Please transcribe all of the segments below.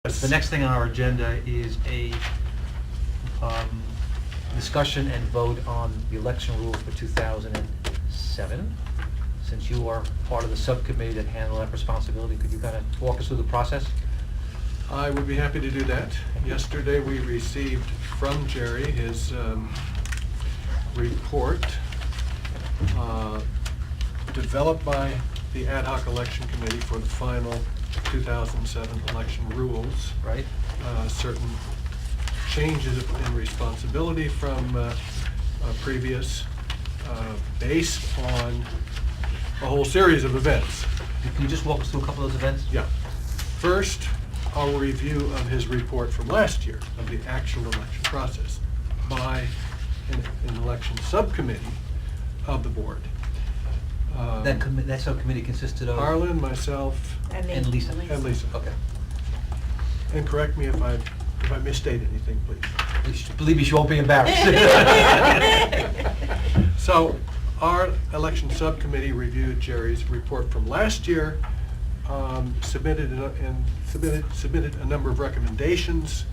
The next thing on our agenda is a discussion and vote on the election rules for 2007. Since you are part of the subcommittee that handled that responsibility, could you kind of walk us through the process? I would be happy to do that. Yesterday we received from Jerry his report developed by the Ad Hoc Election Committee for the final 2007 election rules. Right? Certain changes in responsibility from previous based on a whole series of events. Can you just walk us through a couple of those events? Yeah. First, our review of his report from last year of the actual election process by an election subcommittee of the board. That subcommittee consisted of? Harlan, myself, And Lisa. and Lisa. Okay. And correct me if I misstate anything, please. Believe me, she won't be embarrassed. So, our election subcommittee reviewed Jerry's report from last year, submitted a number of recommendations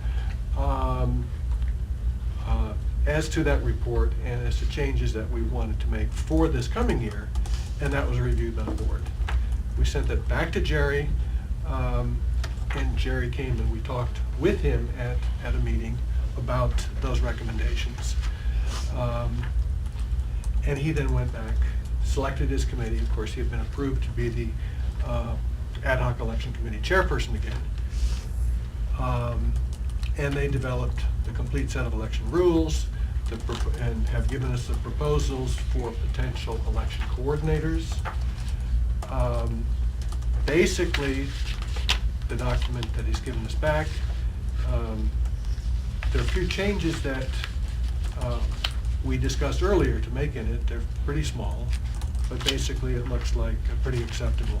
as to that report and as to changes that we wanted to make for this coming year, and that was reviewed by the board. We sent that back to Jerry, and Jerry came and we talked with him at a meeting about those recommendations. And he then went back, selected his committee. Of course, he had been approved to be the Ad Hoc Election Committee chairperson again. And they developed the complete set of election rules and have given us the proposals for potential election coordinators. Basically, the document that he's given us back, there are a few changes that we discussed earlier to make in it. They're pretty small, but basically it looks like a pretty acceptable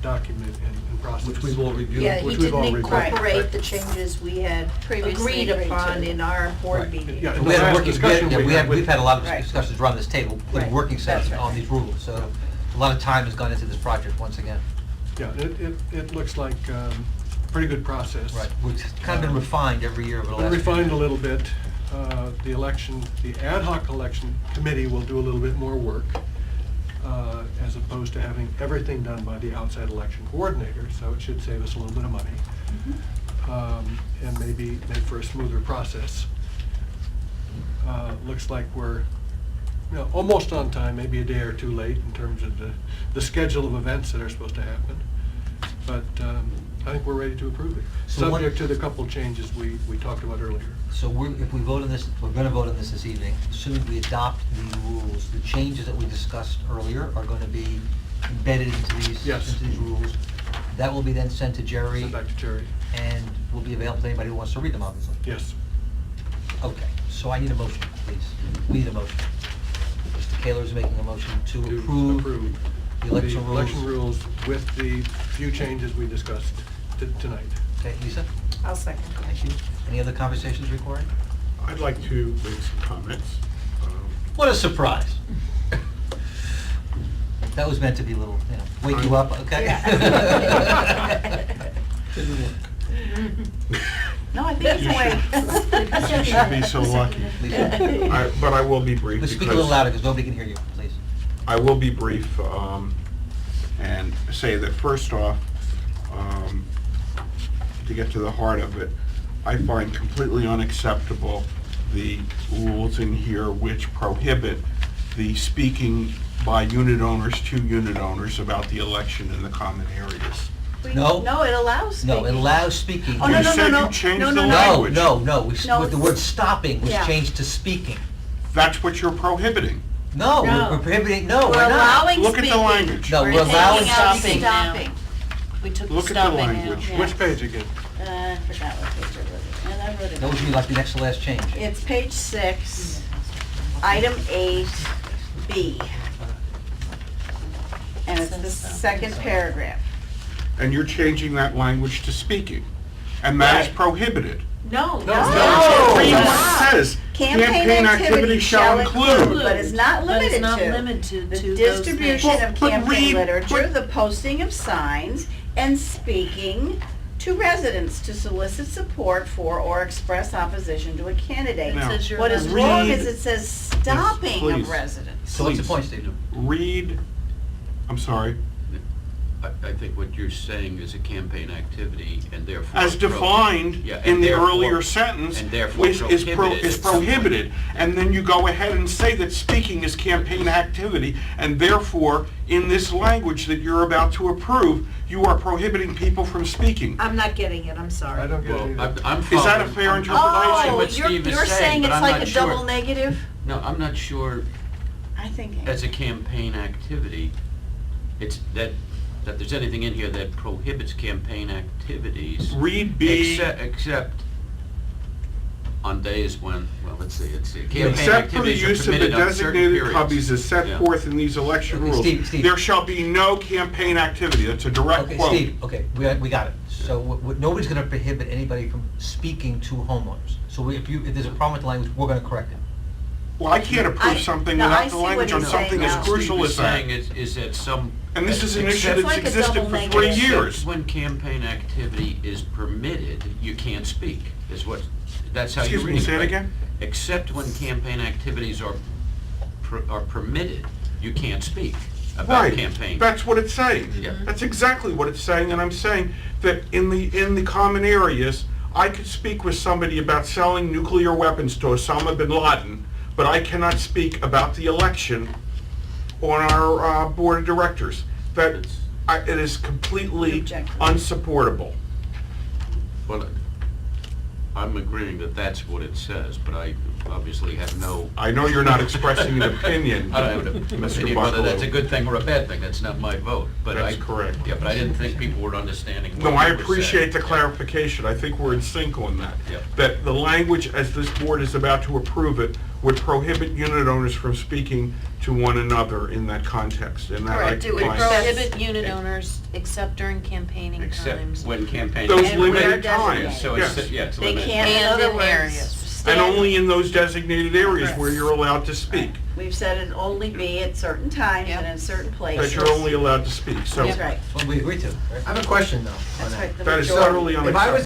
document and process. Which we've all reviewed. Yeah, he Which we've all didn't reviewed. incorporate the changes we had Previously agreed agreed upon to. in our board Right. meeting. Yeah, in We the had a last working, discussion we had with- we've had a lot of Right. discussions around this table, with Right. working That's sessions right. on these rules, so a lot of time has gone into this project once again. Yeah, it looks like pretty good process. Right, which has kind of been refined every year over the last. Been few refined a years. little bit. The Ad Hoc Election Committee will do a little bit more work, as opposed to having everything done by the outside election coordinator, so it should save us a little bit of money. And maybe make for a smoother process. Looks like we're, almost on time, maybe a day or two late in terms of the schedule of events that are supposed to happen. But I think we're ready to approve it, So what- subject to the couple changes we talked about earlier. So if we vote on this, we're gonna vote on this evening, assuming we adopt the rules, the changes that we discussed earlier are gonna be embedded into these, Yes. into these rules. That will be then sent to Jerry Send back to Jerry. and will be available to anybody who wants to read them, obviously. Yes. Okay, so I need a motion, please. We need a motion. Mr. Kaler's making a motion to To approve the election rules. election rules with the few changes we discussed tonight. Okay, Lisa? I'll second. Thank you. Any other conversations recorded? I'd like to make some comments. What a surprise. That was meant to be a little, wake you up, okay? No, I think it's You should be so lucky. Lisa, But I will be brief. please speak a little louder because nobody can hear you, please. I will be brief and say that first off, to get to the heart of it, I find completely unacceptable the rules in here which prohibit the speaking by unit owners to unit owners about the election in the common areas. No. No, it allows speaking. No, it allows speaking. Oh, no, You no, said no, you no. changed No, the no, no. language. No, No, with the word stopping was yeah. changed to speaking. That's what you're prohibiting. No, No. we're prohibiting, no, We're we're not. allowing Look at the speaking. language. No, we're allowing taking out stopping. stopping. We took the Look at the stopping language. out. Yeah. Which page again? I forgot what page it was, and I wrote it That would down. be like the next to last change. It's page 6, item 8B. And it's the second paragraph. And you're changing that language to speaking. And that is Right. prohibited. No, No, that's no, not. Read it's what not. it says. Campaign activity shall include, but is not But limited it's not to, limited the to those distribution things. of But campaign read- literature, but- the posting of signs, and speaking to residents to solicit support for or express opposition to a candidate. Now, says you're What is not- wrong Read- is it says stopping please. of residents. So what's the Please. point, Steve? Read, I'm sorry, I think what you're saying is a campaign activity and therefore. as defined Yeah, and in the therefore- earlier sentence, and therefore is prohibited. prohibited. And then you go ahead and say that speaking is campaign activity, and therefore, in this language that you're about to approve, you are prohibiting people from speaking. I'm not getting it, I'm sorry. I don't get Well, it either. I'm Is that a following- fair I'm- interpretation? Oh, what Steve is you're saying, saying but it's I'm like not a double sure. negative? No, I'm not sure I think. as a campaign activity, it's that there's anything in here that prohibits campaign activities. Read B, Except on days when, well, let's see, campaign except for the activities are use of the permitted on certain designated periods. cubbies as set Yeah. forth in these election Okay, rules, Steve. there shall be no campaign activity. That's a direct Okay, quote. Steve, okay, we got it. So nobody's gonna prohibit anybody from speaking to homeowners. So if there's a problem with the language, we're gonna correct it. Well, I can't approve something no, I without the see what language on he's something saying as now. crucial Steve as is that. saying is that some. And this is an issue except- It's that's like a existed double for negative. 3 Except years. when campaign activity is permitted, you can't speak, is what, that's how you Excuse read me, it. say it right? again? Except when campaign activities are permitted, you can't speak about Right, campaign. that's what it's saying. Yeah. That's exactly what it's saying, and I'm saying that in the common areas, I could speak with somebody about selling nuclear weapons to Osama bin Laden, but I cannot speak about the election on our board of directors. That, it is completely Object. unsupportable. Well, I'm agreeing that that's what it says, but I obviously have no, I know you're not expressing an opinion, I don't have an Mr. opinion whether that's a Buckalow. good thing or a bad thing, that's not my vote, but I. That's correct. Yeah, but I didn't think people were understanding what No, you I were appreciate saying. the clarification. I think we're in sync on that. Yep. That the language, as this board is about to approve it, would prohibit unit owners from speaking to one another in that context. And that I Correct. It would find- Prohibit unit owners except during campaigning Except times. when campaign. Those And where limited designated. times, So it's, yes. yeah, it's They limited. can't, in And other in words, areas. And stand- only in those designated areas where Correct. you're allowed to speak, We've said it only be at certain times Yep. and in certain places. that you're only allowed to speak. So That's right. Well, we agree to, right? I have a question though on That's that. right. the that is majority. totally If I was unacceptable.